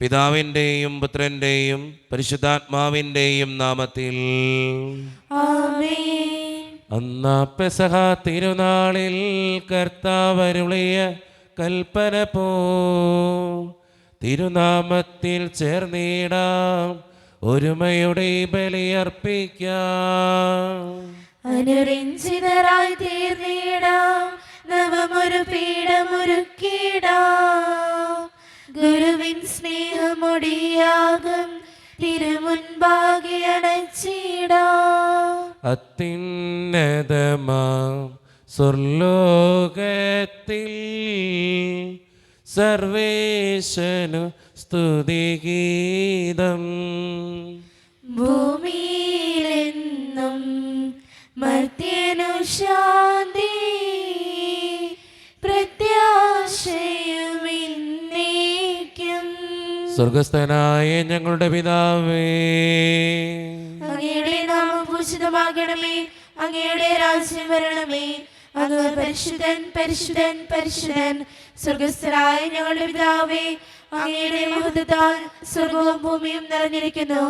പിതാവിൻ്റെയും പുത്രൻ്റെയും പരിശുദ്ധാത്മാവിൻ്റെയും നാമത്തിൽ ആമേൻ. അന്നാ പെസഹ തിരുനാളിൽ കർത്താവരുളിയ കൽപ്പന പോ തിരുനാമത്തിൽ ചേർന്നിടാം, ഒരുമയുടെ ബലിയർപ്പിക്കാം. അനുരഞ്ജിതരായി തീർന്നിടാം, നവമൊരു പീഠമൊരുക്കിടാം. ഗുരുവിൻ സ്നേഹമൊടിയാകും തിരുമുൻപാകെ അണച്ചിടാം. അത്യുന്നതമാം സ്വർലോകത്തിൽ സർവേശനു സ്തുതിഗീതം. ഭൂമിയിലെന്നും മർത്യനു ശാന്തി, പ്രത്യാശയുമിന്നേക്കും. സ്വർഗസ്ഥനായ ഞങ്ങളുടെ പിതാവേ, അങ്ങയുടെ നാമം പൂജിതമാകണമേ, അങ്ങയുടെ രാജ്യം വരണമേ. അങ്ങ് പരിശുദ്ധൻ പരിശുദ്ധൻ പരിശുദ്ധൻ. സ്വർഗസ്ഥനായ ഞങ്ങളുടെ പിതാവേ, അങ്ങയുടെ മഹത്വത്താൽ സ്വർഗവും ഭൂമിയും നിറഞ്ഞിരിക്കുന്നു.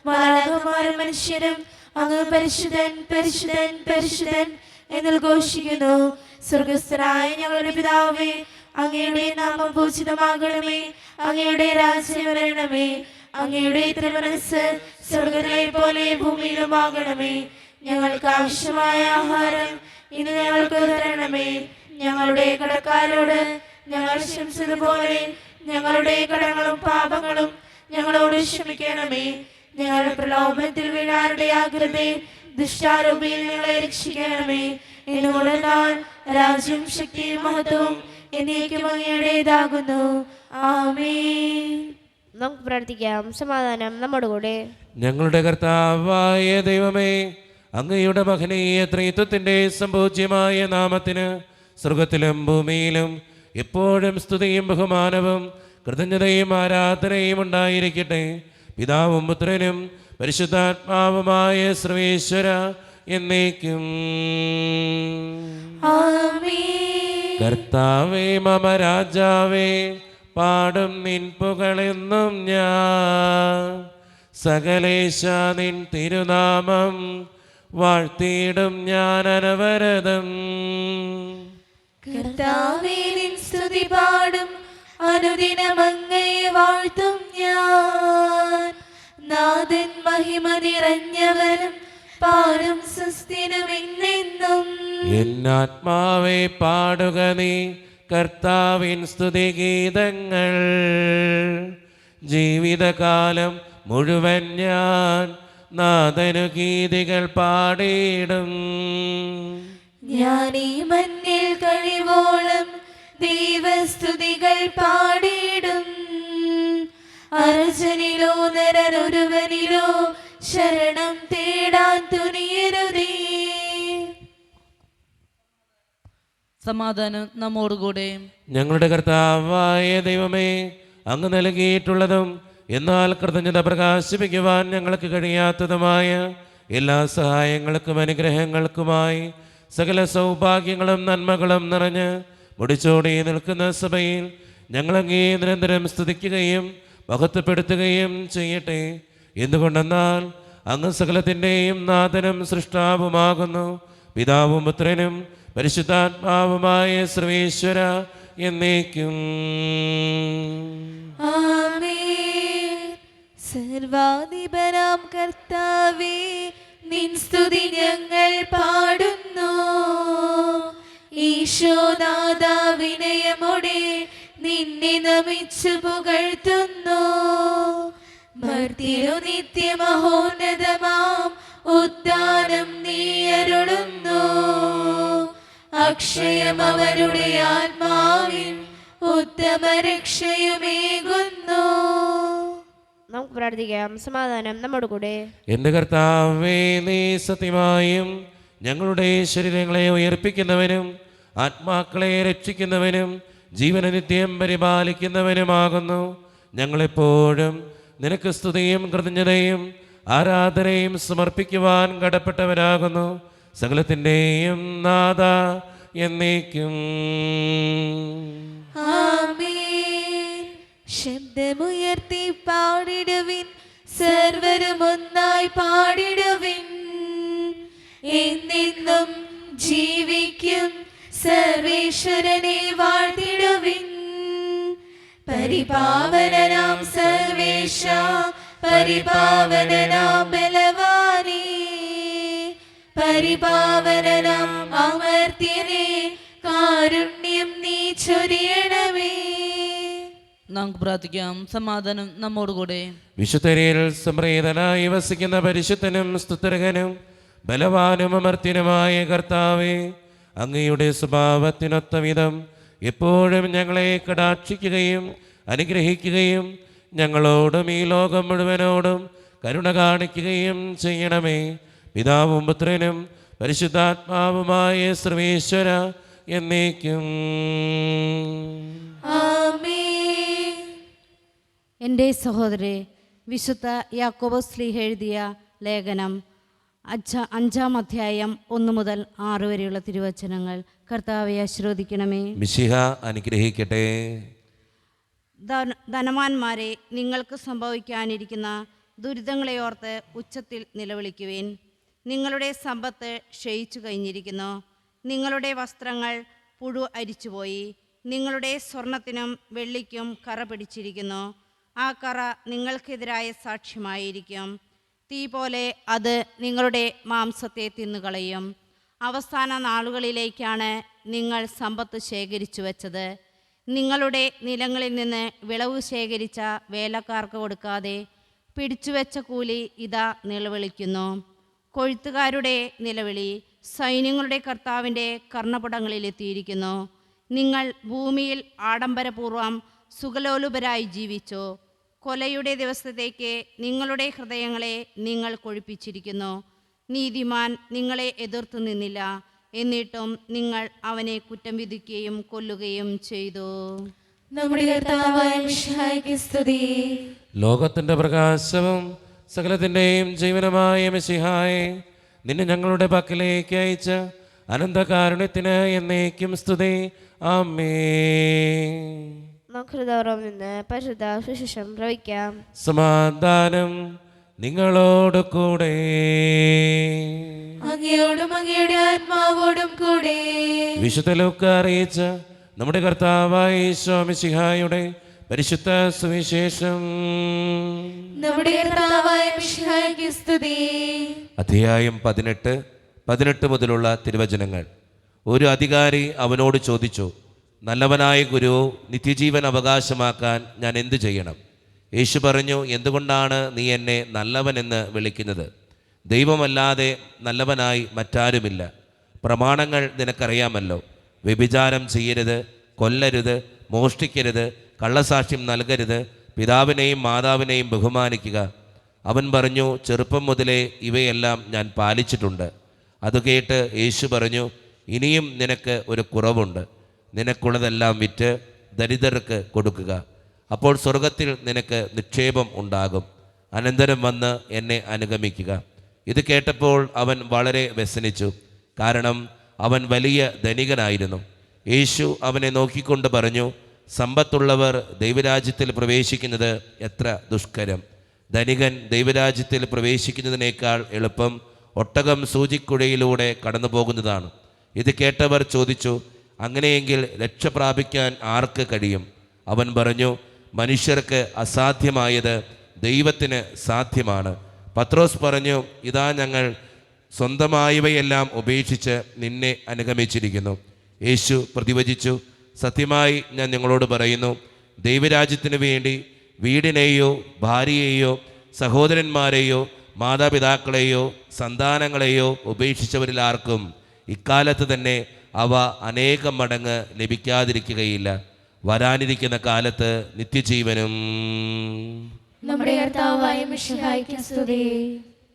മാലാഖമാരും മനുഷ്യരും അങ്ങ് പരിശുദ്ധൻ പരിശുദ്ധൻ പരിശുദ്ധൻ എന്ന് ഘോഷിക്കുന്നു. സ്വർഗസ്ഥനായ ഞങ്ങളുടെ പിതാവേ, അങ്ങയുടെ നാമം പൂജിതമാകണമേ, അങ്ങയുടെ രാജ്യം വരണമേ. അങ്ങയുടെ തിരുമനസ്സ് സ്വർഗ്ഗത്തിലെ പോലെ ഭൂമിയിലുമാകണമേ. ഞങ്ങൾക്ക് ആവശ്യമായ ആഹാരം ഇന്ന് ഞങ്ങൾക്ക് തരണമേ. ഞങ്ങളുടെ കടക്കാരോട് ഞങ്ങൾ ക്ഷമിച്ചതുപോലെ ഞങ്ങളുടെ കടങ്ങളും പാപങ്ങളും ഞങ്ങളോട് ക്ഷമിക്കണമേ. ഞങ്ങളുടെ പ്രലോഭനത്തിൽ വീഴാനിടയാകരുതേ, ദുഷ്ടാരൂപിയിൽ ഞങ്ങളെ രക്ഷിക്കണമേ. എന്നുകൊണ്ടെന്നാൽ രാജ്യം ശക്തിയും മഹത്വവും എന്നേക്കും അങ്ങയുടേതാകുന്നു. ആമേൻ. നമുക്ക് പ്രാർത്ഥിക്കാം. സമാധാനം നമ്മുടെ കൂടെ. ഞങ്ങളുടെ കർത്താവായ ദൈവമേ, അങ്ങയുടെ മഹനീയ ത്രിത്വത്തിൻ്റെ സംപൂജ്യമായ നാമത്തിന് സ്വർഗത്തിലും ഭൂമിയിലും എപ്പോഴും സ്തുതിയും ബഹുമാനവും കൃതജ്ഞതയും ആരാധനയും ഉണ്ടായിരിക്കട്ടെ. പിതാവും പുത്രനും പരിശുദ്ധാത്മാവുമായ സർവേശ്വര എന്നേക്കും. ആമേൻ. കർത്താവേ മമ രാജാവേ, പാടും നിൻ പുകളെന്നും ഞാൻ. സകലേശ നിൻ തിരുനാമം വാഴ്ത്തിയിടും ഞാൻ അനവരതം. കർത്താവേ, നിൻ സ്തുതി പാടും, അനുദിനം അങ്ങയെ വാഴ്ത്തും ഞാൻ. നാഥൻ മഹിമ നിറഞ്ഞവനും പാടും സുസ്ഥിരം എന്നെന്നും. എന്നാത്മാവേ പാടുക നീ കർത്താവിൻ സ്തുതിഗീതങ്ങൾ. ജീവിതകാലം മുഴുവൻ ഞാൻ നാഥനു ഗീതികൾ പാടിയിടും. ഞാൻ ഈ മണ്ണിൽ കഴിവോളം ദൈവസ്തുതികൾ പാടിയിടും. അർജനിലോ നരനൊരുവനിലോ ശരണം തേടാൻ തുനിയരുതേ. സമാധാനം നമ്മോടുകൂടെ. ഞങ്ങളുടെ കർത്താവായ ദൈവമേ, അങ്ങ് നൽകിയിട്ടുള്ളതും എന്നാൽ കൃതജ്ഞത പ്രകാശിപ്പിക്കുവാൻ ഞങ്ങൾക്ക് കഴിയാത്തതുമായ എല്ലാ സഹായങ്ങൾക്കും അനുഗ്രഹങ്ങൾക്കുമായി സകല സൗഭാഗ്യങ്ങളും നന്മകളും നിറഞ്ഞ് മുടിച്ചോടി നിൽക്കുന്ന സഭയിൽ ഞങ്ങളങ്ങേ നിരന്തരം സ്തുതിക്കുകയും മഹത്വപ്പെടുത്തുകയും ചെയ്യട്ടെ. എന്തുകൊണ്ടെന്നാൽ അങ്ങ് സകലത്തിൻ്റെയും നാഥനും സൃഷ്ടാവുമാകുന്നു. പിതാവും പുത്രനും പരിശുദ്ധാത്മാവുമായ സർവേശ്വര എന്നേക്കും. ആമേൻ. സർവാധിപനാം കർത്താവേ, നിൻ സ്തുതി ഞങ്ങൾ പാടുന്നു. ഈശോനാഥ, വിനയമോടെ നിന്നെ നമിച്ചു പുകഴ്ത്തുന്നു. മർത്യരു നിത്യമഹോന്നതമാം ഉദ്ധാനം നീ അരുളുന്നു. അക്ഷയം അവരുടെ ആത്മാവിൻ ഉത്തമ രക്ഷയുമേകുന്നു. നമുക്ക് പ്രാർത്ഥിക്കാം. സമാധാനം നമ്മുടെ കൂടെ. എൻ്റെ കർത്താവേ, നീ സത്യമായും ഞങ്ങളുടെ ശരീരങ്ങളെ ഉയർപ്പിക്കുന്നവനും ആത്മാക്കളെ രക്ഷിക്കുന്നവനും ജീവനെ നിത്യം പരിപാലിക്കുന്നവനുമാകുന്നു. ഞങ്ങളെപ്പോഴും നിനക്ക് സ്തുതിയും കൃതജ്ഞതയും ആരാധനയും സമർപ്പിക്കുവാൻ കടപ്പെട്ടവരാകുന്നു. സകലത്തിൻ്റെയും നാഥ എന്നേക്കും. ആമേൻ. ശബ്ദമുയർത്തി പാടിടുവിൻ, സർവരും ഒന്നായി പാടിടുവിൻ. എന്നെന്നും ജീവിക്കും സർവേശ്വരനെ വാഴ്ത്തിടുവിൻ. പരിപാവനനാം സർവേശ, പരിപാവനനാം ബലവാനേ, പരിപാവനനാം അമർത്യനേ, കാരുണ്യം നീ ചൊരിയണമേ. നമുക്ക് പ്രാർത്ഥിക്കാം. സമാധാനം നമ്മോടുകൂടെ. വിശുദ്ധരിൽ സംപ്രീതനായി വസിക്കുന്ന പരിശുദ്ധനും സ്തുത്യർഹനും ബലവാനും അമർത്യനുമായ കർത്താവേ, അങ്ങയുടെ സ്വഭാവത്തിനൊത്ത വിധം എപ്പോഴും ഞങ്ങളെ കടാക്ഷിക്കുകയും അനുഗ്രഹിക്കുകയും ഞങ്ങളോടും ഈ ലോകം മുഴുവനോടും കരുണ കാണിക്കുകയും ചെയ്യണമേ. പിതാവും പുത്രനും പരിശുദ്ധാത്മാവുമായ സർവേശ്വര എന്നേക്കും. ആമേൻ. എൻ്റെ സഹോദരരെ, വിശുദ്ധ യാക്കോബോസ് ശ്ലീഹ എഴുതിയ ലേഖനം 5-ാം അധ്യായം 1 മുതൽ 6 വരെയുള്ള തിരുവചനങ്ങൾ കർത്താവെ ആശീർവദിക്കണമേ. മിശിഹ അനുഗ്രഹിക്കട്ടെ. ധനവാന്മാരെ, നിങ്ങൾക്ക് സംഭവിക്കാനിരിക്കുന്ന ദുരിതങ്ങളെ ഓർത്ത് ഉച്ചത്തിൽ നിലവിളിക്കുവിൻ. നിങ്ങളുടെ സമ്പത്ത് ക്ഷയിച്ചു കഴിഞ്ഞിരിക്കുന്നു. നിങ്ങളുടെ വസ്ത്രങ്ങൾ പുഴു അരിച്ചുപോയി. നിങ്ങളുടെ സ്വർണത്തിനും വെള്ളിക്കും കറ പിടിച്ചിരിക്കുന്നു. ആ കറ നിങ്ങൾക്കെതിരായ സാക്ഷ്യമായിരിക്കും. തീ പോലെ അത് നിങ്ങളുടെ മാംസത്തെ തിന്നുകളയും. അവസാന നാളുകളിലേക്കാണ് നിങ്ങൾ സമ്പത്ത് ശേഖരിച്ചു വച്ചത്. നിങ്ങളുടെ നിലങ്ങളിൽ നിന്ന് വിളവ് ശേഖരിച്ച വേലക്കാർക്ക് കൊടുക്കാതെ പിടിച്ചുവെച്ച കൂലി ഇതാ നിലവിളിക്കുന്നു. കൊഴുത്തുകാരുടെ നിലവിളി സൈന്യങ്ങളുടെ കർത്താവിൻ്റെ കർണപുടങ്ങളിലെത്തിയിരിക്കുന്നു. നിങ്ങൾ ഭൂമിയിൽ ആഡംബരപൂർവ്വം സുഖലോലുപരായി ജീവിച്ചു. കൊലയുടെ ദിവസത്തേക്ക് നിങ്ങളുടെ ഹൃദയങ്ങളെ നിങ്ങൾ കൊഴുപ്പിച്ചിരിക്കുന്നു. നീതിമാൻ നിങ്ങളെ എതിർത്തു നിന്നില്ല, എന്നിട്ടും നിങ്ങൾ അവനെ കുറ്റം വിധിക്കുകയും കൊല്ലുകയും ചെയ്തു. നമ്മുടെ കർത്താവായ മിശിഹായ്ക്ക് സ്തുതി. ലോകത്തിൻ്റെ പ്രകാശവും സകലത്തിൻ്റെയും ജീവനമായ മിശിഹായെ, നിന്നെ ഞങ്ങളുടെ പക്കലേക്ക് അയച്ച അനന്തകാരുണ്യത്തിന് എന്നേക്കും സ്തുതി. ആമേൻ. നമുക്ക് ഹൃദയപൂർവ്വം നിന്ന് പരിശുദ്ധ സുവിശേഷം പ്രവചിക്കാം. സമാധാനം നിങ്ങളോട് കൂടെ. അങ്ങയോടും അങ്ങയുടെ ആത്മാവോടും കൂടെ. വിശുദ്ധ ലൂക്കാ അറിയിച്ച നമ്മുടെ കർത്താവായ ഈശോ മിശിഹായുടെ പരിശുദ്ധ സുവിശേഷം. നമ്മുടെ കർത്താവായ മിശിഹായ്ക്ക് സ്തുതി. അധ്യായം 18 മുതലുള്ള തിരുവചനങ്ങൾ. ഒരു അധികാരി അവനോട് ചോദിച്ചു, നല്ലവനായ ഗുരു, നിത്യജീവൻ അവകാശമാക്കാൻ ഞാൻ എന്തു ചെയ്യണം? യേശു പറഞ്ഞു, എന്തുകൊണ്ടാണ് നീ എന്നെ നല്ലവനെന്ന് വിളിക്കുന്നത്? ദൈവമല്ലാതെ നല്ലവനായി മറ്റാരുമില്ല. പ്രമാണങ്ങൾ നിനക്കറിയാമല്ലോ. വ്യഭിചാരം ചെയ്യരുത്, കൊല്ലരുത്, മോഷ്ടിക്കരുത്, കള്ളസാക്ഷ്യം നൽകരുത്, പിതാവിനെയും മാതാവിനെയും ബഹുമാനിക്കുക. അവൻ പറഞ്ഞു, ചെറുപ്പം മുതലേ ഇവയെല്ലാം ഞാൻ പാലിച്ചിട്ടുണ്ട്. അത് കേട്ട് യേശു പറഞ്ഞു, ഇനിയും നിനക്ക് ഒരു കുറവുണ്ട്. നിനക്കുള്ളതെല്ലാം വിറ്റ് ദരിദ്രർക്ക് കൊടുക്കുക. അപ്പോൾ സ്വർഗത്തിൽ നിനക്ക് നിക്ഷേപം ഉണ്ടാകും. അനന്തരം വന്ന് എന്നെ അനുഗമിക്കുക. ഇത് കേട്ടപ്പോൾ അവൻ വളരെ വ്യസനിച്ചു, കാരണം അവൻ വലിയ ധനികനായിരുന്നു. യേശു അവനെ നോക്കിക്കൊണ്ട് പറഞ്ഞു, സമ്പത്തുള്ളവർ ദൈവരാജ്യത്തിൽ പ്രവേശിക്കുന്നത് എത്ര ദുഷ്കരം. ധനികൻ ദൈവരാജ്യത്തിൽ പ്രവേശിക്കുന്നതിനേക്കാൾ എളുപ്പം ഒട്ടകം സൂചിക്കുഴയിലൂടെ കടന്നു പോകുന്നതാണ്. ഇത് കേട്ടവർ ചോദിച്ചു, അങ്ങനെയെങ്കിൽ രക്ഷ പ്രാപിക്കാൻ ആർക്ക് കഴിയും? അവൻ പറഞ്ഞു, മനുഷ്യർക്ക് അസാധ്യമായത് ദൈവത്തിന് സാധ്യമാണ്. പത്രോസ് പറഞ്ഞു, ഇതാ ഞങ്ങൾ സ്വന്തമായവയെല്ലാം ഉപേക്ഷിച്ച് നിന്നെ അനുഗമിച്ചിരിക്കുന്നു. യേശു പ്രതിവചിച്ചു, സത്യമായി ഞാൻ നിങ്ങളോട് പറയുന്നു, ദൈവരാജ്യത്തിനു വേണ്ടി വീടിനെയോ ഭാര്യയെയോ സഹോദരന്മാരെയോ മാതാപിതാക്കളെയോ സന്താനങ്ങളെയോ ഉപേക്ഷിച്ചവരിൽ ആർക്കും ഇക്കാലത്ത് തന്നെ അവ അനേകം മടങ്ങ് ലഭിക്കാതിരിക്കുകയില്ല. വരാനിരിക്കുന്ന കാലത്ത് നിത്യജീവനും. നമ്മുടെ കർത്താവായ മിശിഹായ്ക്ക് സ്തുതി.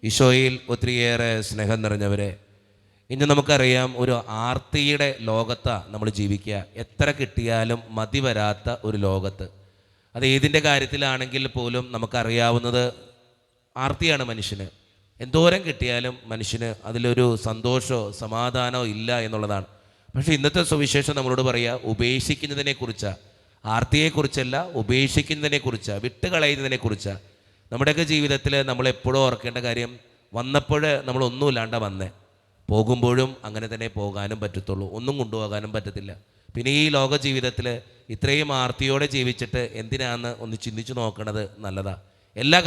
ഈശോയിൽ ഒത്തിരിയേറെ സ്നേഹം നിറഞ്ഞവരെ, ഇന്ന് നമുക്കറിയാം, ഒരു ആർത്തിയുടെ ലോകത്താണ് നമ്മൾ ജീവിക്കുക. എത്ര കിട്ടിയാലും മതി വരാത്ത ഒരു ലോകത്ത്. അത് ഏതിൻ്റെ കാര്യത്തിലാണെങ്കിൽ പോലും നമുക്കറിയാവുന്നത് ആർത്തിയാണ് മനുഷ്യന്. എന്തോരം കിട്ടിയാലും മനുഷ്യന് അതിലൊരു സന്തോഷമോ സമാധാനമോ ഇല്ല എന്നുള്ളതാണ്. പക്ഷേ ഇന്നത്തെ സുവിശേഷം നമ്മളോട് പറയുക ഉപേക്ഷിക്കുന്നതിനെക്കുറിച്ചാണ്. ആർത്തിയെക്കുറിച്ചല്ല, ഉപേക്ഷിക്കുന്നതിനെക്കുറിച്ചാണ്, വിട്ടുകളയുന്നതിനെക്കുറിച്ചാണ്. നമ്മുടെയൊക്കെ ജീവിതത്തിൽ നമ്മളെപ്പോഴും ഓർക്കേണ്ട കാര്യം, വന്നപ്പോൾ നമ്മളൊന്നുമില്ലാണ്ട വന്നേ, പോകുമ്പോഴും അങ്ങനെ തന്നെ പോകാനും പറ്റത്തുള്ളൂ, ഒന്നും കൊണ്ടുപോകാനും പറ്റത്തില്ല. പിന്നെ ഈ ലോക ജീവിതത്തിൽ ഇത്രയും ആർത്തിയോടെ ജീവിച്ചിട്ട് എന്തിനാന്ന് ഒന്ന് ചിന്തിച്ചു നോക്കണത് നല്ലതാണ്. എല്ലാ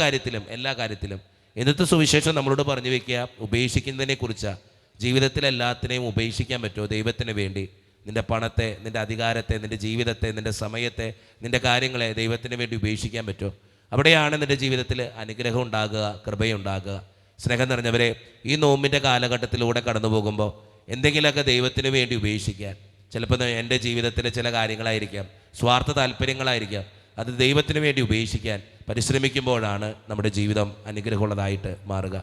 കാര്യത്തിലും ഇന്നത്തെ സുവിശേഷം നമ്മളോട് പറഞ്ഞു വയ്ക്കുക, ഉപേക്ഷിക്കുന്നതിനെക്കുറിച്ചാണ്. ജീവിതത്തിലെല്ലാത്തിനെയും ഉപേക്ഷിക്കാൻ പറ്റുമോ ദൈവത്തിന് വേണ്ടി? നിൻ്റെ പണത്തെ, നിൻ്റെ അധികാരത്തെ, നിൻ്റെ ജീവിതത്തെ, നിൻ്റെ സമയത്തെ, നിൻ്റെ കാര്യങ്ങളെ ദൈവത്തിന് വേണ്ടി ഉപേക്ഷിക്കാൻ പറ്റുമോ? അവിടെയാണ് നിൻ്റെ ജീവിതത്തിൽ അനുഗ്രഹം ഉണ്ടാകുക, കൃപയുണ്ടാകുക. സ്നേഹം നിറഞ്ഞവരെ, ഈ നോമ്പിൻ്റെ കാലഘട്ടത്തിലൂടെ കടന്നു പോകുമ്പോൾ എന്തെങ്കിലുമൊക്കെ ദൈവത്തിന് വേണ്ടി ഉപേക്ഷിക്കാൻ, ചിലപ്പോൾ എൻ്റെ ജീവിതത്തിലെ ചില കാര്യങ്ങളായിരിക്കാം, സ്വാർത്ഥ താല്പര്യങ്ങളായിരിക്കാം, അത് ദൈവത്തിന് വേണ്ടി ഉപേക്ഷിക്കാൻ പരിശ്രമിക്കുമ്പോഴാണ് നമ്മുടെ ജീവിതം അനുഗ്രഹമുള്ളതായിട്ട് മാറുക.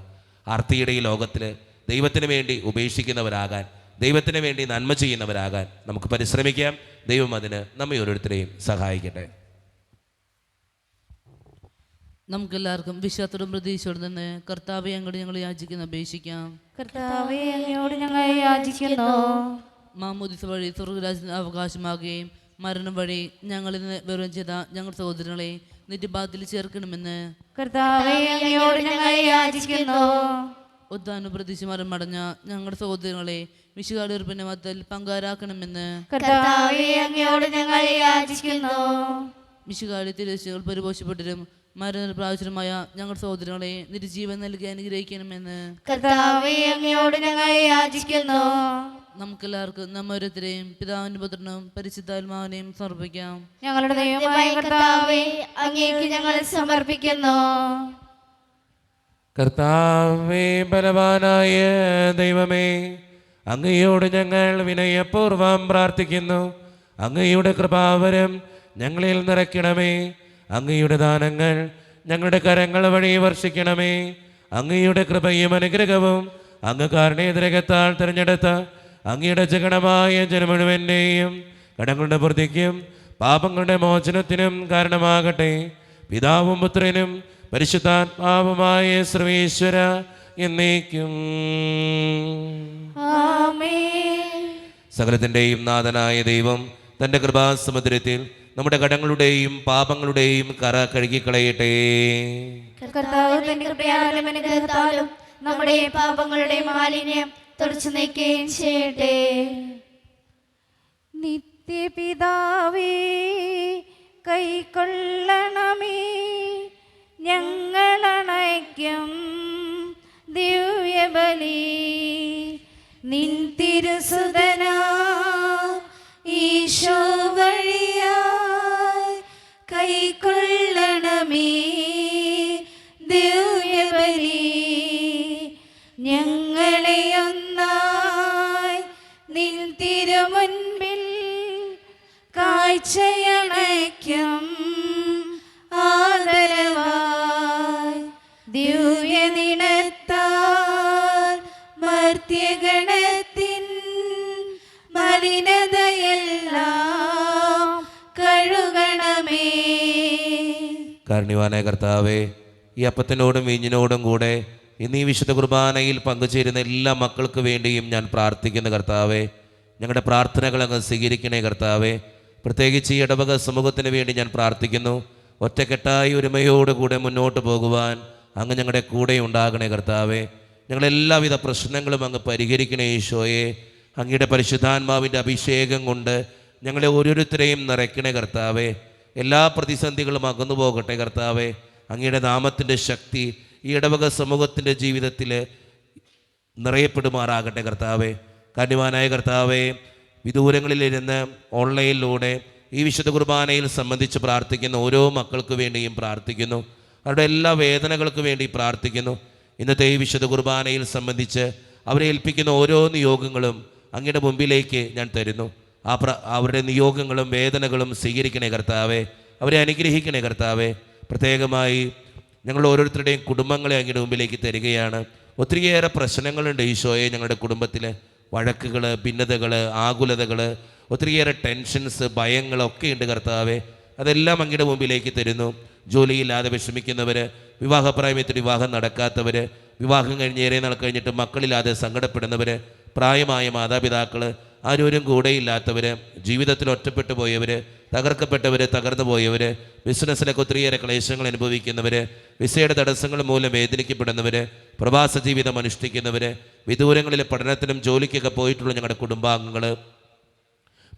ആർത്തിയുടെ ഈ ലോകത്തിൽ ദൈവത്തിന് വേണ്ടി ഉപേക്ഷിക്കുന്നവരാകാൻ, ദൈവത്തിന് വേണ്ടി നന്മ ചെയ്യുന്നവരാകാൻ നമുക്ക് പരിശ്രമിക്കാം. ദൈവം അതിന് നമ്മെ ഓരോരുത്തരെയും സഹായിക്കട്ടെ. നമുക്കെല്ലാവർക്കും വിശ്വാസത്തോടും പ്രതീക്ഷയോടും നിന്ന് കർത്താവെ അങ്ങോട്ട് ഞങ്ങൾ യാചിക്കുന്ന അപേക്ഷിക്കാം. കർത്താവേ, അങ്ങയോട് ഞങ്ങൾ യാചിക്കുന്നു. മാമോദിസ വഴി സ്വർഗരാജ്യത്തിന് അവകാശമാകുകയും മരണം വഴി ഞങ്ങളിൽ നിന്ന് വിവരം ചെയ്ത ഞങ്ങളുടെ സഹോദരങ്ങളെ നിത്യഭാഗത്തിൽ ചേർക്കണമെന്ന് കർത്താവേ, അങ്ങയോട് ഞങ്ങൾ യാചിക്കുന്നു. ഉദ്ധാന പ്രതീക്ഷ മരം അടഞ്ഞ ഞങ്ങളുടെ സഹോദരങ്ങളെ വിശുകാരുടെ ഉറപ്പിന്റെ മത്തിൽ പങ്കാരാക്കണമെന്ന് കർത്താവേ, അങ്ങയോട് ഞങ്ങൾ യാചിക്കുന്നു. വിശുകാരുടെ തിരുശകൾ പരിപോഷപ്പെട്ടിരും മരണ പ്രാവശ്യമായ ഞങ്ങളുടെ സഹോദരങ്ങളെ നിരുജീവൻ നൽകി അനുഗ്രഹിക്കണമെന്ന് കർത്താവേ, അങ്ങയോട് ഞങ്ങൾ യാചിക്കുന്നു. നമുക്കെല്ലാവർക്കും നമ്മ ഓരോരുത്തരെയും പിതാവിന്റെ പുത്രനും പരിശുദ്ധാത്മാവിനെയും സമർപ്പിക്കാം. ഞങ്ങളുടെ ദൈവമായ കർത്താവേ, അങ്ങേക്ക് ഞങ്ങൾ സമർപ്പിക്കുന്നു. കർത്താവേ, ബലവാനായ ദൈവമേ, അങ്ങയോട് ഞങ്ങൾ വിനയപൂർവം പ്രാർത്ഥിക്കുന്നു. അങ്ങയുടെ കൃപാവരം ഞങ്ങളിൽ നിറയ്ക്കണമേ. അങ്ങയുടെ ദാനങ്ങൾ ഞങ്ങളുടെ കരങ്ങൾ വഴി വർഷിക്കണമേ. അങ്ങയുടെ കൃപയും അനുഗ്രഹവും അങ്ങ് കാരുണ്യതിരകത്താൽ തിരഞ്ഞെടുത്ത അങ്ങയുടെ ജഗണമായ ജനം മുഴുവൻ്റെയും കടങ്ങളുടെ വൃദ്ധിക്കും പാപങ്ങളുടെ മോചനത്തിനും കാരണമാകട്ടെ. പിതാവും പുത്രനും പരിശുദ്ധാത്മാവുമായ സർവേശ്വര എന്നേക്കും ആമേൻ. സകലത്തിൻ്റെയും നാഥനായ ദൈവം തൻ്റെ കൃപാസമുദ്രത്തിൽ നമ്മുടെ കടങ്ങളുടെയും പാപങ്ങളുടെയും കറ കഴുകിക്കളയട്ടെ. കർത്താവ് തന്റെ കൃപയാലും അനുഗ്രഹത്താലും നമ്മുടെ പാപങ്ങളുടെ മാലിന്യം തുടച്ചു നീക്കുകയും ചെയ്യട്ടെ. നിത്യപിതാവേ, കൈക്കൊള്ളണമേ ഞങ്ങളണയ്ക്കും ദിവ്യബലി. നിൻ തിരുസുതനാ ഈശോ വഴിയായി കൈക്കൊള്ളണമേ ദിവ്യബലി. ഞങ്ങളെ ഒന്നായി നിൻ തിരുമുൻപിൽ കാഴ്ചയണയ്ക്കും ആദരവായി ദിവ്യനിണത്താൽ മർത്യഗണത്തിൻ മലിനതയെല്ലാം കഴുകണമേ. കാരുണ്യവാനായ കർത്താവേ, ഈ അപ്പത്തിനോടും വീഞ്ഞിനോടും കൂടെ ഇന്ന് ഈ വിശുദ്ധ കുർബാനയിൽ പങ്കുചേരുന്ന എല്ലാ മക്കൾക്ക് വേണ്ടിയും ഞാൻ പ്രാർത്ഥിക്കുന്ന കർത്താവേ, ഞങ്ങളുടെ പ്രാർത്ഥനകൾ അങ്ങ് സ്വീകരിക്കണേ കർത്താവേ. പ്രത്യേകിച്ച് ഈ ഇടവക സമൂഹത്തിന് വേണ്ടി ഞാൻ പ്രാർത്ഥിക്കുന്നു. ഒറ്റക്കെട്ടായി ഒരുമയോടുകൂടെ മുന്നോട്ട് പോകുവാൻ അങ്ങ് ഞങ്ങളുടെ കൂടെ ഉണ്ടാകണേ കർത്താവേ. ഞങ്ങളെല്ലാവിധ പ്രശ്നങ്ങളും അങ്ങ് പരിഹരിക്കണേ ഈശോയെ. അങ്ങയുടെ പരിശുദ്ധാത്മാവിൻ്റെ അഭിഷേകം കൊണ്ട് ഞങ്ങളെ ഓരോരുത്തരെയും നിറയ്ക്കണേ കർത്താവേ. എല്ലാ പ്രതിസന്ധികളും അകന്നു പോകട്ടെ കർത്താവേ. അങ്ങയുടെ നാമത്തിൻ്റെ ശക്തി ഈ ഇടവക സമൂഹത്തിൻ്റെ ജീവിതത്തിൽ നിറയപ്പെടുമാറാകട്ടെ കർത്താവേ. കാരുണ്യവാനായ കർത്താവേ, വിദൂരങ്ങളിലിരുന്ന് ഓൺലൈനിലൂടെ ഈ വിശുദ്ധ കുർബാനയിൽ സംബന്ധിച്ച് പ്രാർത്ഥിക്കുന്ന ഓരോ മക്കൾക്ക് വേണ്ടിയും പ്രാർത്ഥിക്കുന്നു. അവരുടെ എല്ലാ വേദനകൾക്ക് വേണ്ടി പ്രാർത്ഥിക്കുന്നു. ഇന്നത്തെ ഈ വിശുദ്ധ കുർബാനയിൽ സംബന്ധിച്ച് അവരെ ഏൽപ്പിക്കുന്ന ഓരോ നിയോഗങ്ങളും അങ്ങയുടെ മുമ്പിലേക്ക് ഞാൻ തരുന്നു. അവരുടെ നിയോഗങ്ങളും വേദനകളും സ്വീകരിക്കണേ കർത്താവേ. അവരെ അനുഗ്രഹിക്കണേ കർത്താവേ. പ്രത്യേകമായി ഞങ്ങൾ ഓരോരുത്തരുടെയും കുടുംബങ്ങളെ അങ്ങയുടെ മുമ്പിലേക്ക് തരികയാണ്. ഒത്തിരിയേറെ പ്രശ്നങ്ങളുണ്ട് ഈശോയെ. ഞങ്ങളുടെ കുടുംബത്തിൽ വഴക്കുകൾ, ഭിന്നതകൾ, ആകുലതകൾ, ഒത്തിരിയേറെ ടെൻഷൻസ്, ഭയങ്ങളൊക്കെ ഉണ്ട് കർത്താവേ. അതെല്ലാം അങ്ങയുടെ മുമ്പിലേക്ക് തരുന്നു. ജോലിയില്ലാതെ വിഷമിക്കുന്നവർ, വിവാഹപ്രായത്തിൽ വിവാഹം നടക്കാത്തവർ, വിവാഹം കഴിഞ്ഞേറെ നാൾ കഴിഞ്ഞിട്ട് മക്കളില്ലാതെ സങ്കടപ്പെടുന്നവർ, പ്രായമായ മാതാപിതാക്കൾ, ആരോരും കൂടെയില്ലാത്തവർ, ജീവിതത്തിൽ ഒറ്റപ്പെട്ടു പോയവർ, തകർക്കപ്പെട്ടവർ, തകർന്നു പോയവർ, ബിസിനസ്സിലൊക്കെ ഒത്തിരിയേറെ ക്ലേശങ്ങൾ അനുഭവിക്കുന്നവർ, വിസയുടെ തടസ്സങ്ങൾ മൂലം വേദനിക്കപ്പെടുന്നവർ, പ്രവാസ ജീവിതം അനുഷ്ഠിക്കുന്നവർ, വിദൂരങ്ങളിൽ പഠനത്തിനും ജോലിക്കൊക്കെ പോയിട്ടുള്ള ഞങ്ങളുടെ കുടുംബാംഗങ്ങൾ,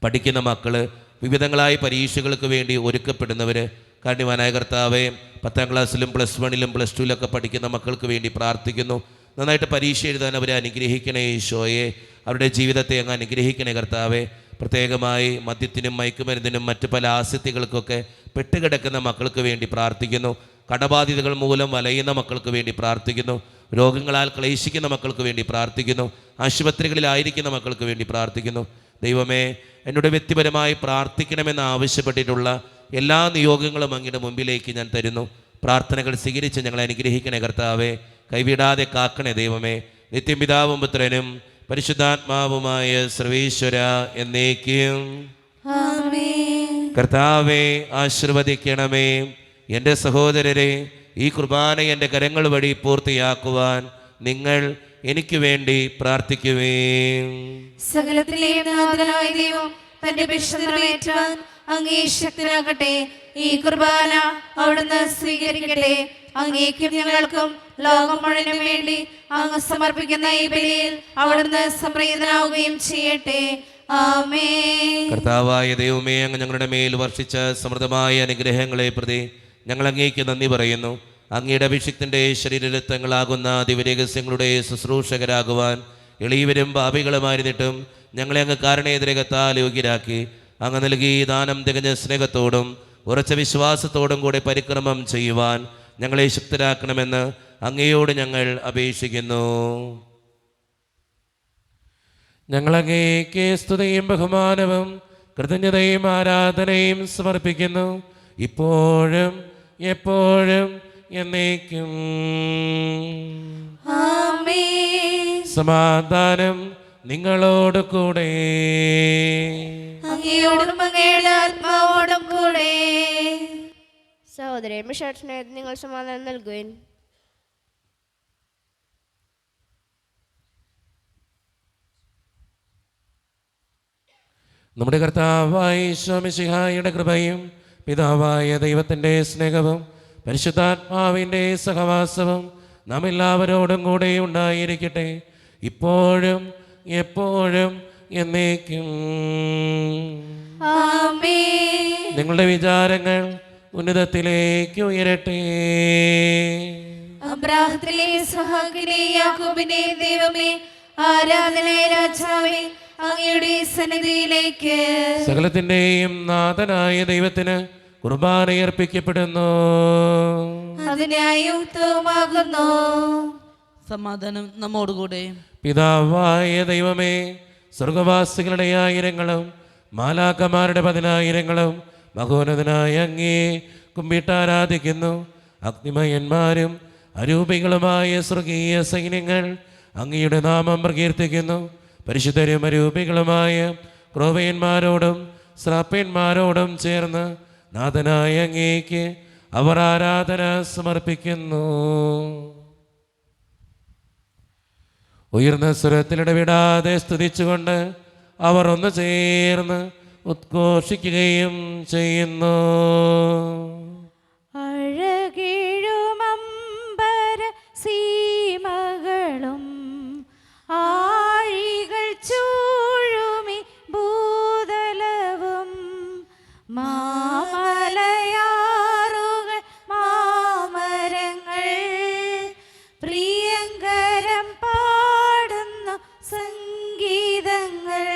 പഠിക്കുന്ന മക്കൾ, വിവിധങ്ങളായ പരീക്ഷകൾക്ക് വേണ്ടി ഒരുക്കപ്പെടുന്നവർ, കാരണവാനായ കർത്താവേ, 10ാം ക്ലാസ്സിലും +1ലും +2ലൊക്കെ പഠിക്കുന്ന മക്കൾക്ക് വേണ്ടി പ്രാർത്ഥിക്കുന്നു. നന്നായിട്ട് പരീക്ഷ എഴുതാൻ അവരെ അനുഗ്രഹിക്കണേ ഈശോയെ. അവരുടെ ജീവിതത്തെ അങ്ങ് അനുഗ്രഹിക്കണേ കർത്താവേ. പ്രത്യേകമായി മദ്യത്തിനും മയക്കുമരുന്നിനും മറ്റു പല ആസക്തികൾക്കൊക്കെ പെട്ടുകിടക്കുന്ന മക്കൾക്ക് വേണ്ടി പ്രാർത്ഥിക്കുന്നു. കടബാധിതകൾ മൂലം വലയുന്ന മക്കൾക്ക് വേണ്ടി പ്രാർത്ഥിക്കുന്നു. രോഗങ്ങളാൽ ക്ലേശിക്കുന്ന മക്കൾക്ക് വേണ്ടി പ്രാർത്ഥിക്കുന്നു. ആശുപത്രികളിലായിരിക്കുന്ന മക്കൾക്ക് വേണ്ടി പ്രാർത്ഥിക്കുന്നു. ദൈവമേ, എന്നോട് വ്യക്തിപരമായി പ്രാർത്ഥിക്കണമെന്ന് ആവശ്യപ്പെട്ടിട്ടുള്ള എല്ലാ നിയോഗങ്ങളും അങ്ങയുടെ മുമ്പിലേക്ക് ഞാൻ തരുന്നു. പ്രാർത്ഥനകൾ സ്വീകരിച്ച് ഞങ്ങളെ അനുഗ്രഹിക്കണേ കർത്താവേ. കൈവിടാതെ കാക്കണേ ദൈവമേ. നിത്യം പിതാവും പുത്രനും പരിശുദ്ധാത്മാവുമായ സർവേശ്വര എന്നേക്കും കർത്താവേ ആശീർവദിക്കണമേ. എൻ്റെ സഹോദരരെ, ഈ കുർബാന എൻ്റെ കരങ്ങൾ വഴി പൂർത്തിയാക്കുവാൻ നിങ്ങൾ എനിക്ക് വേണ്ടി പ്രാർത്ഥിക്കുവേ. സകലത്തിലെയും നാഥനായ ദൈവം തന്റെ വിശുദ്ധമേറ്റുവാൻ അങ്ങേ ശക്തനാകട്ടെ. ഈ കുർബാന അവിടുന്ന് സ്വീകരിക്കട്ടെ. അങ്ങേക്കും ഞങ്ങൾക്കും ലോകം മുഴുവനും വേണ്ടി അങ്ങ് സമർപ്പിക്കുന്ന ഈ ബലിയിൽ അവിടുന്ന് സംപ്രീതനാവുകയും ചെയ്യട്ടെ. ആമേൻ. കർത്താവായ ദൈവമേ, അങ്ങ് ഞങ്ങളുടെ മേൽ വർഷിച്ച സമൃദ്ധമായ അനുഗ്രഹങ്ങളെ പ്രതി ഞങ്ങൾ അങ്ങേക്ക് നന്ദി പറയുന്നു. അങ്ങയുടെ അഭിഷിക്തന്റെ ശരീരരക്തങ്ങളാകുന്ന ദിവ്യരഹസ്യങ്ങളുടെ ശുശ്രൂഷകരാകുവാൻ എളിയവരും പാപികളുമായിരുന്നിട്ടും ഞങ്ങളെ അങ്ങ് കാരണേതരകത്താൽ യോഗ്യരാക്കി. അങ്ങ് നൽകി ദാനം തികഞ്ഞ സ്നേഹത്തോടും ഉറച്ച വിശ്വാസത്തോടും കൂടെ പരിക്രമം ചെയ്യുവാൻ ഞങ്ങളെ ശക്തരാക്കണമെന്ന് അങ്ങയോട് ഞങ്ങൾ അപേക്ഷിക്കുന്നു. ഞങ്ങളങ്ങേക്ക് സ്തുതിയും ബഹുമാനവും കൃതജ്ഞതയും ആരാധനയും സമർപ്പിക്കുന്നു, ഇപ്പോഴും എപ്പോഴും എന്നേക്കും. ആമേൻ. സമാധാനം നിങ്ങളോട് കൂടെ. അങ്ങയോടും അങ്ങയുടെ ആത്മാവോടും കൂടെ. സഹോദരൻ മിഷാട്ടിനെ നിങ്ങൾ സമാധാനം നൽകുവിൻ. നമ്മുടെ കർത്താവായ ഈശോ മിശിഹായുടെ കൃപയും പിതാവായ ദൈവത്തിൻ്റെ സ്നേഹവും പരിശുദ്ധാത്മാവിൻ്റെ സഹവാസവും നാം എല്ലാവരോടും കൂടെ ഉണ്ടായിരിക്കട്ടെ, ഇപ്പോഴും എപ്പോഴും എന്നേക്കും. ആമേൻ. നിങ്ങളുടെ വിചാരങ്ങൾ ഉന്നതത്തിലേക്ക് ഉയരട്ടെ. അബ്രാഹത്തിലെ സഹാക്കിലെ യാക്കോബിനെ ദൈവമേ, ആരാധനായ രാജാവേ, അങ്ങയുടെ സന്നിധിയിലേക്ക് സകലത്തിൻ്റെയും നാഥനായ ദൈവത്തിന് കുർബാനയർപ്പിക്കപ്പെടുന്നു. അതിനായുക്തവുമാകുന്നു. സമാധാനം നമ്മോടുകൂടെ. പിതാവായ ദൈവമേ, സ്വർഗവാസികളുടെ ആയിരങ്ങളും മാലാക്കമാരുടെ 10,000ങ്ങളും മഹോന്നതനായ അങ്ങേ കുമ്പിട്ടാരാധിക്കുന്നു. അഗ്നിമയന്മാരും അരൂപികളുമായ സ്വർഗീയ സൈന്യങ്ങൾ അങ്ങയുടെ നാമം പ്രകീർത്തിക്കുന്നു. പരിശുദ്ധരും അരൂപികളുമായ ക്രോവയന്മാരോടും ശ്രാപ്പന്മാരോടും ചേർന്ന് നാഥനായ അങ്ങേക്ക് അവർ ആരാധന സമർപ്പിക്കുന്നു. ഉയർന്ന സ്വരത്തിലിടവിടാതെ സ്തുതിച്ചുകൊണ്ട് അവർ ഒന്ന് ചേർന്ന് ഉദ്ഘോഷിക്കുകയും ചെയ്യുന്നു. അഴകിഴുമമ്പര സീമകളും ആഴികൾ ചൂഴുമി ഭൂതലവും മാമലയാറുകൾ മാമരങ്ങൾ പ്രിയങ്കരം പാടുന്ന സംഗീതങ്ങൾ.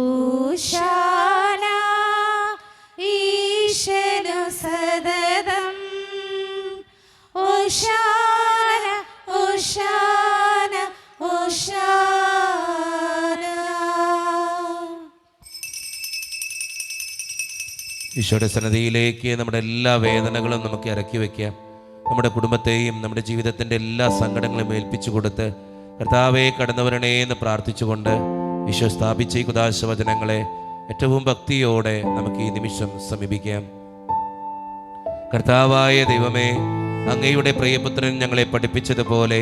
ഓശാന ഈശനു സദതം. ഓശാന ഓശാന ഓശാന. ഈശോയുടെ സന്നിധിയിലേക്ക് നമ്മുടെ എല്ലാ വേദനകളും നമുക്ക് ഇറക്കി വയ്ക്കാം. നമ്മുടെ കുടുംബത്തെയും നമ്മുടെ ജീവിതത്തിൻ്റെ എല്ലാ സങ്കടങ്ങളും ഏൽപ്പിച്ചു കൊടുത്ത് കർത്താവെ കടന്നവരണേ എന്ന് പ്രാർത്ഥിച്ചുകൊണ്ട് ഈശോ സ്ഥാപിച്ച ഈ കുദാശവചനങ്ങളെ ഏറ്റവും ഭക്തിയോടെ നമുക്ക് ഈ നിമിഷം സമീപിക്കാം. കർത്താവായ ദൈവമേ, അങ്ങയുടെ പ്രിയപുത്രൻ ഞങ്ങളെ പഠിപ്പിച്ചതുപോലെ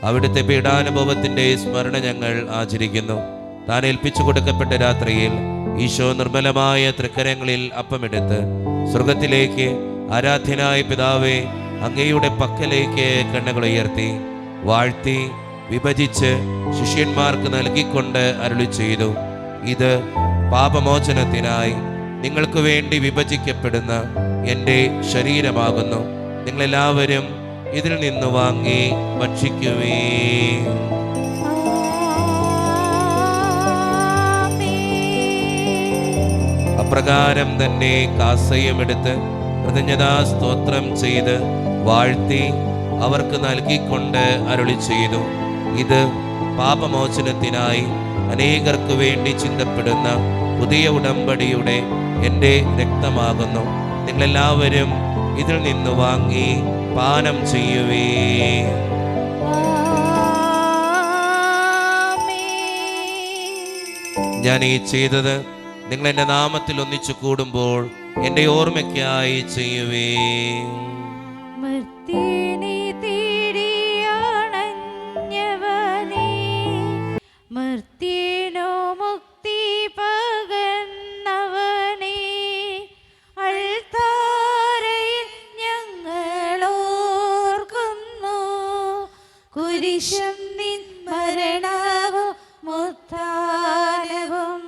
അവിടുത്തെ പീഡാനുഭവത്തിൻ്റെ സ്മരണ ഞങ്ങൾ ആചരിക്കുന്നു. താൻ ഏൽപ്പിച്ചു കൊടുക്കപ്പെട്ട രാത്രിയിൽ ഈശോ നിർമ്മലമായ തൃക്കരങ്ങളിൽ അപ്പമെടുത്ത് സ്വർഗത്തിലേക്ക് ആരാധ്യനായ പിതാവേ അങ്ങയുടെ പക്കലേക്ക് കണ്ണുകൾ ഉയർത്തി വാഴ്ത്തി വിഭജിച്ച് ശിഷ്യന്മാർക്ക് നൽകിക്കൊണ്ട് അരുളി ചെയ്തു, ഇത് പാപമോചനത്തിനായി നിങ്ങൾക്ക് വേണ്ടി വിഭജിക്കപ്പെടുന്ന എൻ്റെ ശരീരമാകുന്നു. നിങ്ങളെല്ലാവരും ഇതിൽ നിന്ന് വാങ്ങി ഭക്ഷിക്കുവേ. അപ്രകാരം തന്നെ കാസയും എടുത്ത് കൃതജ്ഞതാ സ്തോത്രം ചെയ്ത് വാഴ്ത്തി അവർക്ക് നൽകിക്കൊണ്ട് അരുളി ചെയ്തു, ഇത് പാപമോചനത്തിനായി അനേകർക്ക് വേണ്ടി ചിന്തപ്പെടുന്ന പുതിയ ഉടമ്പടിയുടെ എൻ്റെ രക്തമാകുന്നു. നിങ്ങളെല്ലാവരും ഇതിൽ നിന്ന് വാങ്ങി പാനം ചെയ്യുവേ. ഞാൻ ഈ ചെയ്തത് നിങ്ങൾ എൻ്റെ നാമത്തിൽ ഒന്നിച്ചു കൂടുമ്പോൾ എൻ്റെ ഓർമ്മയ്ക്കായി ചെയ്യുവേ. മർത്യനെ തേടിയണഞ്ഞവനേ, മർത്യനോ മുക്തി പകർന്നവനേ, അൾത്താരയിൽ ഞങ്ങളോർക്കുന്നു കുരിശും നിൻ മരണവും മുത്താനവും.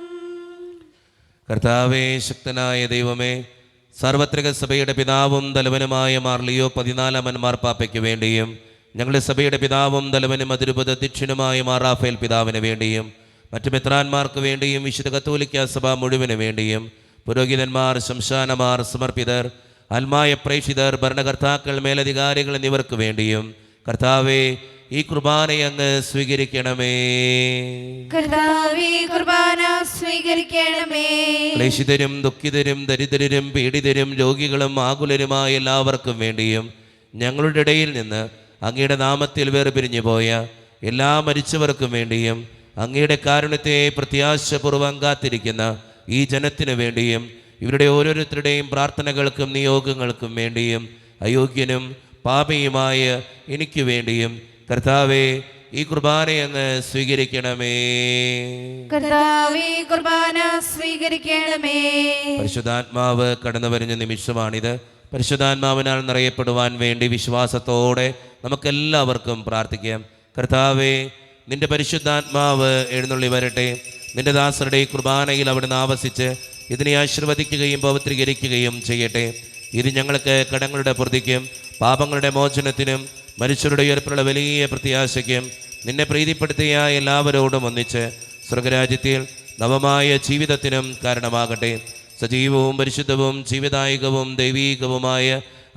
കർത്താവേ, ശക്തനായ ദൈവമേ, സാർവത്രിക സഭയുടെ പിതാവും തലവനുമായ മാർ ലിയോ 14 മാർപ്പാപ്പയ്ക്ക് വേണ്ടിയും ഞങ്ങളുടെ സഭയുടെ പിതാവും തലവനും അതിരൂപത അധ്യക്ഷനുമായ മാർ റാഫേൽ പിതാവിന് വേണ്ടിയും മറ്റു മെത്രാന്മാർക്ക് വേണ്ടിയും വിശുദ്ധ കത്തോലിക്ക സഭ മുഴുവന് വേണ്ടിയും പുരോഹിതന്മാർ, ശംശാനമാർ, സമർപ്പിതർ, ആത്മായ പ്രേക്ഷിതർ, ഭരണകർത്താക്കൾ, മേലധികാരികൾ എന്നിവർക്ക് വേണ്ടിയും കർത്താവേ ഈ കുർബാനയെ അങ്ങ് സ്വീകരിക്കണമേ. കർത്താവേ, കുർബാന സ്വീകരിക്കണമേ. ക്ലേശിതരും ദുഃഖിതരും ദരിദ്രരും പീഡിതരും രോഗികളും ആകുലരുമായ എല്ലാവർക്കും വേണ്ടിയും ഞങ്ങളുടെ ഇടയിൽ നിന്ന് അങ്ങയുടെ നാമത്തിൽ വേർപിരിഞ്ഞു പോയ എല്ലാ മരിച്ചവർക്കും വേണ്ടിയും അങ്ങയുടെ കാരുണ്യത്തെ പ്രത്യാശപൂർവ്വം കാത്തിരിക്കുന്ന ഈ ജനത്തിനു വേണ്ടിയും ഇവരുടെ ഓരോരുത്തരുടെയും പ്രാർത്ഥനകൾക്കും നിയോഗങ്ങൾക്കും വേണ്ടിയും അയോഗ്യനും പാപിയുമായ എനിക്ക് വേണ്ടിയും കർത്താവേ ഈ കുർബാനയെ അങ്ങ് സ്വീകരിക്കണമേ. കർത്താവേ, കുർബാന സ്വീകരിക്കണമേ. പരിശുദ്ധാത്മാവ് കടന്നു വരുന്ന നിമിഷമാണിത്. പരിശുദ്ധാത്മാവിനാൽ നിറയപ്പെടുവാൻ വേണ്ടി വിശ്വാസത്തോടെ നമുക്കെല്ലാവർക്കും പ്രാർത്ഥിക്കാം. കർത്താവേ, നിന്റെ പരിശുദ്ധാത്മാവ് എഴുന്നള്ളി വരട്ടെ. നിന്റെ ദാസരുടെ ഈ കുർബാനയിൽ അവിടുന്ന് ആവസിച്ച് ഇതിനെ ആശീർവദിക്കുകയും പവിത്രീകരിക്കുകയും ചെയ്യട്ടെ. ഇത് ഞങ്ങൾക്ക് കടങ്ങളുടെ പ്രതിക്കും പാപങ്ങളുടെ മോചനത്തിനും മനുഷ്യരുടെ ഉയർപ്പിലുള്ള വലിയ പ്രത്യാശയ്ക്കും നിന്നെ പ്രീതിപ്പെടുത്തിയ എല്ലാവരോടും ഒന്നിച്ച് സ്വർഗരാജ്യത്തിൽ നവമായ ജീവിതത്തിനും കാരണമാകട്ടെ. സജീവവും പരിശുദ്ധവും ജീവിതായികവും ദൈവീകവുമായ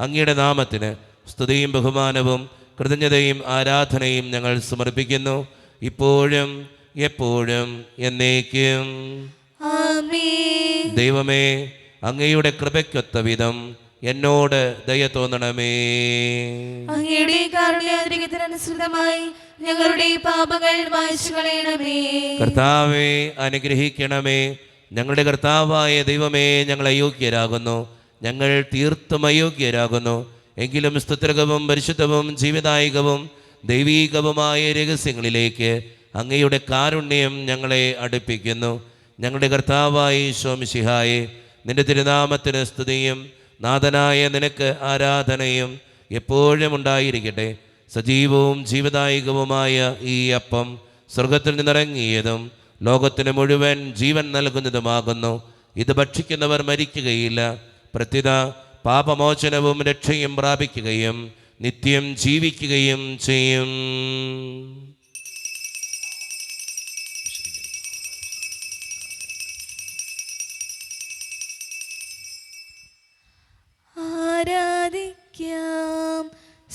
അങ്ങയുടെ നാമത്തിന് സ്തുതിയും ബഹുമാനവും കൃതജ്ഞതയും ആരാധനയും ഞങ്ങൾ സമർപ്പിക്കുന്നു, ഇപ്പോഴും എപ്പോഴും എന്നേക്കും. ആമേൻ. ദൈവമേ, അങ്ങയുടെ കൃപയ്ക്കൊത്ത വിധം എന്നോട് ദയ തോന്നണമേ. അങ്ങയുടെ കാരുണ്യാതിരികത്തിനനുസൃതമായി ഞങ്ങളുടെ പാപങ്ങൾ മായ്ച്ചു കളയണമേ. കർത്താവേ, അനുഗ്രഹിക്കണമേ. ഞങ്ങളുടെ കർത്താവായ ദൈവമേ, ഞങ്ങൾ അയോഗ്യരാകുന്നു, ഞങ്ങൾ തീർത്തും അയോഗ്യരാകുന്നു. എങ്കിലും സ്തുത്യർഹവും പരിശുദ്ധവും ജീവിതായികവും ദൈവീകവുമായ രഹസ്യങ്ങളിലേക്ക് അങ്ങയുടെ കാരുണ്യം ഞങ്ങളെ അടുപ്പിക്കുന്നു. ഞങ്ങളുടെ കർത്താവായ ഈശോ മിശിഹായേ, നിന്റെ തിരുനാമത്തിന് സ്തുതിയും നാഥനായ നിനക്ക് ആരാധനയും എപ്പോഴും ഉണ്ടായിരിക്കട്ടെ. സജീവവും ജീവദായികവുമായ ഈ അപ്പം സ്വർഗത്തിൽ നിന്നിറങ്ങിയതും ലോകത്തിന് മുഴുവൻ ജീവൻ നൽകുന്നതുമാകുന്നു. ഇത് ഭക്ഷിക്കുന്നവർ മരിക്കുകയില്ല, പ്രത്യുത പാപമോചനവും രക്ഷയും പ്രാപിക്കുകയും നിത്യം ജീവിക്കുകയും ചെയ്യും. ആരാധിക്കാം,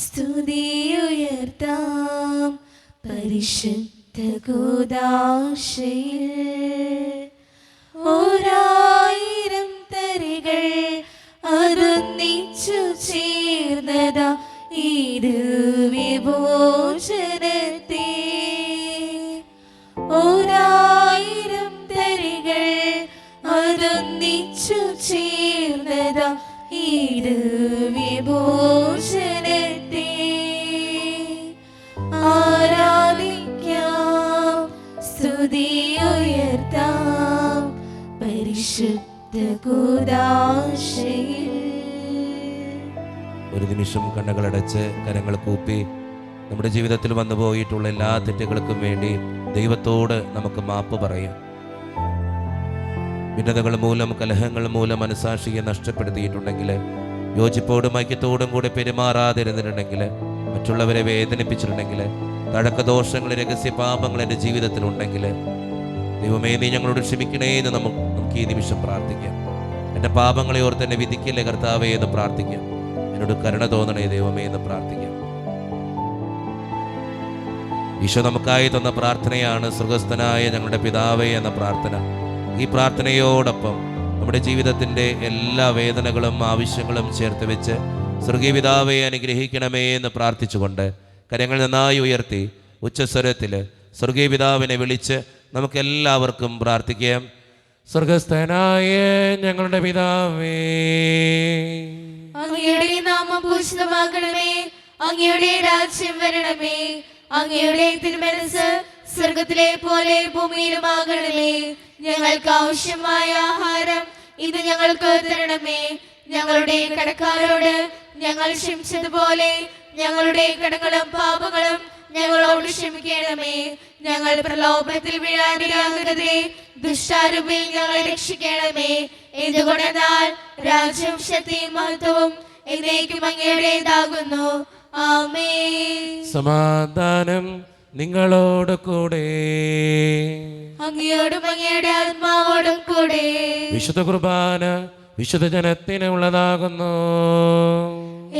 സ്തുതിയുയർത്താം പരിശുദ്ധ കൂദാശയിൽ. ഓരായിരം തരികൾ അതൊന്നിച്ചു ചേർന്നതാ ഇത് വിഭോജനത്തെ. ഓരായിരം തരികൾ അതൊന്നിച്ചു ചേർന്നതാ ഇത് വിഭോജനത്തെ. ആരാധിക്കാം, സ്തുതിയുയർത്താം പരിശുദ്ധ ഒരു നിമിഷം കണ്ണുകളടച്ച് കരങ്ങൾ കൂപ്പി നമ്മുടെ ജീവിതത്തിൽ വന്നു പോയിട്ടുള്ള എല്ലാ തെറ്റുകൾക്കും വേണ്ടി ദൈവത്തോട് നമുക്ക് മാപ്പ് പറയാം. ഭിന്നതകൾ മൂലം, കലഹങ്ങൾ മൂലം മനസാക്ഷിയെ നഷ്ടപ്പെടുത്തിയിട്ടുണ്ടെങ്കിൽ, യോജിപ്പോടും ഐക്യത്തോടും കൂടെ പെരുമാറാതിരുന്നിട്ടുണ്ടെങ്കിൽ, മറ്റുള്ളവരെ വേദനിപ്പിച്ചിട്ടുണ്ടെങ്കിൽ, തഴക്കദോഷങ്ങൾ, രഹസ്യ പാപങ്ങൾ എൻ്റെ ജീവിതത്തിലുണ്ടെങ്കിൽ, ദൈവമേ നീ ഞങ്ങളോട് ക്ഷമിക്കണേ എന്ന് നമുക്ക് ഈ നിമിഷം പ്രാർത്ഥിക്കാം. എൻ്റെ പാപങ്ങളെ ഓർത്ത് എന്നെ വിധിക്കില്ലേ കർത്താവേ എന്ന് പ്രാർത്ഥിക്കാം. എന്നോട് കരുണ തോന്നണേ ദൈവമേ എന്ന് പ്രാർത്ഥിക്കാം. ഈശോ നമുക്കായി തന്ന പ്രാർത്ഥനയാണ് സ്വർഗസ്ഥനായ ഞങ്ങളുടെ പിതാവേ എന്ന പ്രാർത്ഥന. ഈ പ്രാർത്ഥനയോടൊപ്പം നമ്മുടെ ജീവിതത്തിൻ്റെ എല്ലാ വേദനകളും ആവശ്യങ്ങളും ചേർത്ത് വെച്ച് സ്വർഗീയ പിതാവേ അനുഗ്രഹിക്കണമേ എന്ന് പ്രാർത്ഥിച്ചുകൊണ്ട് കരങ്ങൾ നന്നായി ഉയർത്തി ഉച്ചസ്വരത്തിൽ സ്വർഗീയ പിതാവിനെ വിളിച്ച് നമുക്കെല്ലാവർക്കും പ്രാർത്ഥിക്കാം. സ്വർഗസ്ഥനായ ഞങ്ങളുടെ പിതാവേ, അങ്ങയുടെ നാമം പൂജിതമാകണമേ, അങ്ങയുടെ രാജ്യം വരണമേ, അങ്ങയുടെ തിരുമനസ്സ് സ്വർഗത്തിലെ പോലെ ഭൂമിയിലുമാകണമേ. ഞങ്ങൾക്ക് ആവശ്യമായ ആഹാരം ഇത് ഞങ്ങൾക്ക് തരണമേ. ഞങ്ങളുടെ കടക്കാരോട് ഞങ്ങൾ ക്ഷമിച്ചതുപോലെ ഞങ്ങളുടെ കടങ്ങളും പാപങ്ങളും ഞങ്ങളോട് ക്ഷമിക്കണമേ. ഞങ്ങൾ പ്രലോഭനത്തിൽ വീഴാനിടയാകരുതേ, ദുഷ്ടാരൂപിൽ ഞങ്ങളെ രക്ഷിക്കണമേ. എന്തുകൊണ്ടെന്നാൽ രാജ്യവും ശക്തിയും മഹത്വവും എന്നേക്കും അങ്ങയുടേതാകുന്നു. ആമേൻ. സമാധാനം നിങ്ങളോട് കൂടെ. അങ്ങയോടും അങ്ങയുടെ ആത്മാവോടും കൂടെ. വിശുദ്ധ കുർബാന വിശുദ്ധ ജനത്തിന് ഉള്ളതാകുന്നു.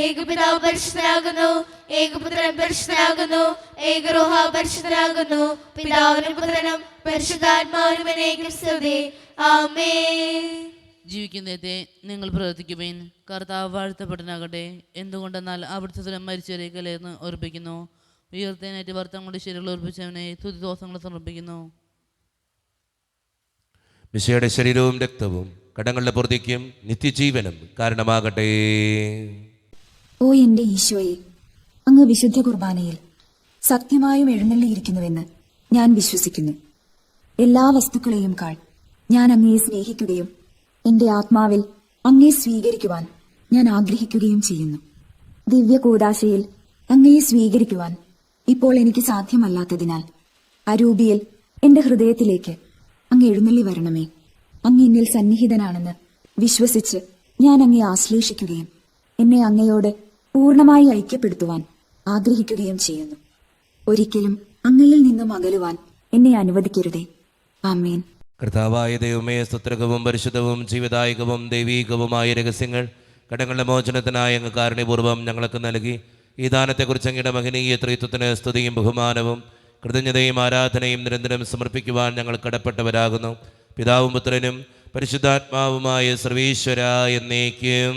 ഏകപിതാവ് പരിശുദ്ധനാകുന്നു, ഏകപുത്രൻ പരിശുദ്ധനാകുന്നു, ഏകരൂഹ പരിശുദ്ധനാകുന്നു. പിതാവിനും പുത്രനും പരിശുദ്ധാത്മാവിനും എന്നേക്കും സ്തുതി. ആമേൻ. ജീവിക്കുന്നതേ നിങ്ങൾ പ്രവർത്തിക്കുവേൻ. കർത്താവ് വാഴ്ത്തപ്പെട്ടനാകട്ടെ. എന്തുകൊണ്ടെന്നാൽ അവിടുത്തെ സ്ഥലം മരിച്ചവരേക്കലെന്ന് ഓർപ്പിക്കുന്നു. ഉയർത്തേനേറ്റ് വർത്തങ്ങളുടെ ശരികൾ ഓർപ്പിച്ചവനെ തുതിദോഷങ്ങൾ സമർപ്പിക്കുന്നു. മിശിഹയുടെ ശരീരവും രക്തവും കടങ്ങളുടെ പൂർത്തിക്കും നിത്യജീവനും കാരണമാകട്ടെ. ഓ എന്റെ ഈശോയെ, അങ്ങ് വിശുദ്ധ കുർബാനയിൽ സത്യമായും എഴുന്നള്ളിയിരിക്കുന്നുവെന്ന് ഞാൻ വിശ്വസിക്കുന്നു. എല്ലാ വസ്തുക്കളെയും കാൾ ഞാൻ അങ്ങയെ സ്നേഹിക്കുകയും എന്റെ ആത്മാവിൽ അങ്ങയെ സ്വീകരിക്കുവാൻ ഞാൻ ആഗ്രഹിക്കുകയും ചെയ്യുന്നു. ദിവ്യ കൂദാശയിൽ അങ്ങയെ സ്വീകരിക്കുവാൻ ഇപ്പോൾ എനിക്ക് സാധ്യമല്ലാത്തതിനാൽ അരൂപിയിൽ എന്റെ ഹൃദയത്തിലേക്ക് അങ്ങ് എഴുന്നള്ളി വരണമേ. അങ്ങ് എന്നിൽ സന്നിഹിതനാണെന്ന് വിശ്വസിച്ച് ഞാൻ അങ്ങയെ ആശ്ലേഷിക്കുകയും എന്നെ അങ്ങയോട് പൂർണ്ണമായി ഐക്യപ്പെടുത്തുവാൻ ആഗ്രഹിക്കുകയും ചെയ്യുന്നു. ഒരിക്കലും അങ്ങയിൽ നിന്നും അകലുവാൻ എന്നെ അനുവദിക്കരുതേ. ആമേൻ. കർത്താവായ ദൈവമേ, സ്തുത്രകവും പരിശുദ്ധവും ജീവദായകവും ദൈവീകവുമായ രഹസ്യങ്ങൾ കടങ്ങളുടെ മോചനത്തിനായി അങ്ങ് കാരുണ്യപൂർവ്വം ഞങ്ങൾക്ക് നൽകി. ഈ ദാനത്തെക്കുറിച്ച് അങ്ങയുടെ മഹനീയ ത്രിത്വത്തിന് സ്തുതിയും ബഹുമാനവും കൃതജ്ഞതയും ആരാധനയും നിരന്തരം സമർപ്പിക്കുവാൻ ഞങ്ങൾ കടപ്പെട്ടവരാകുന്നു. പിതാവും പുത്രനും പരിശുദ്ധാത്മാവുമായ സർവീശ്വര എന്നേക്കും.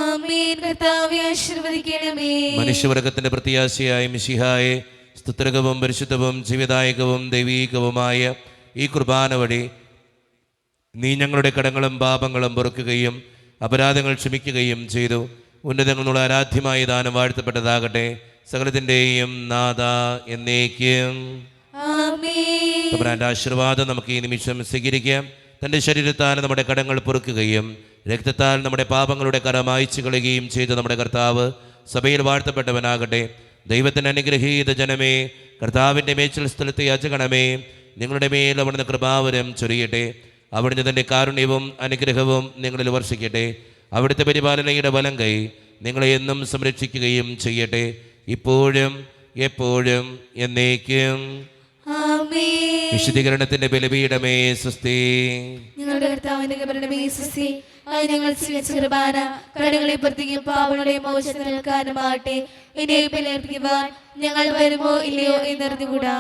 ആമേൻ. കർത്താവേ ആശീർവദിക്കണമേ. മനുഷ്യവർഗത്തിന്റെ പ്രത്യാശയായ മിശിഹായെ, സ്തുത്രകവും പരിശുദ്ധവും ജീവദായകവും ദൈവീകവുമായ ഈ കുർബാന വഴി നീ ഞങ്ങളുടെ കടങ്ങളും പാപങ്ങളും പൊറുക്കുകയും അപരാധങ്ങൾ ക്ഷമിക്കുകയും ചെയ്തു. ഉന്നതങ്ങളുടെ ആരാധ്യമായ ദാനം വാഴ്ത്തപ്പെട്ടതാകട്ടെ. സകലത്തിൻ്റെയും നാഥ എന്നേക്കും. ആമേൻ. തമ്പുരാന്റെ ആശീർവാദം നമുക്ക് ഈ നിമിഷം സ്വീകരിക്കാം. തൻ്റെ ശരീരത്താൽ നമ്മുടെ കടങ്ങൾ പൊറുക്കുകയും രക്തത്താൽ നമ്മുടെ പാപങ്ങളുടെ കര മായ്ച്ചു കളയുകയും ചെയ്ത നമ്മുടെ കർത്താവ് സഭയിൽ വാഴ്ത്തപ്പെട്ടവനാകട്ടെ. ദൈവത്തിൻ്റെ അനുഗ്രഹീത ജനമേ, കർത്താവിൻ്റെ മേച്ചിൽ സ്ഥലത്തെ യാചകണമേ, നിങ്ങളുടെ മേൽ അവിടുന്ന് കൃപാവരം ചൊരിയട്ടെ. അവിടുന്ന് തൻ്റെ കാരുണ്യവും അനുഗ്രഹവും നിങ്ങളിൽ വർഷിക്കട്ടെ. അവിടുത്തെ പരിപാലനയുടെ വലം കൈ നിങ്ങളെ എന്നും സംരക്ഷിക്കുകയും ചെയ്യട്ടെ, ഇപ്പോഴും എപ്പോഴും എന്നേക്കും. ആമേൻ. വിശുദ്ധീകരണത്തിന്റെ ബലിപീഠമേ സ്വസ്തി. ഞങ്ങളുടെ കർത്താവിന്റെ കബരണമേ സ്വസ്തി. അത് ഞങ്ങൾ സ്വീകരിച്ച കുർബാന കടങ്ങളെ പ്രത്യേകം പാപങ്ങളുടെ മോചനത്തിന് കാരണമാകട്ടെ. ഇനി ബലിയർപ്പിക്കുവാൻ ഞങ്ങൾ വരുമോ ഇല്ലയോ എന്നറിഞ്ഞുകൂടാ.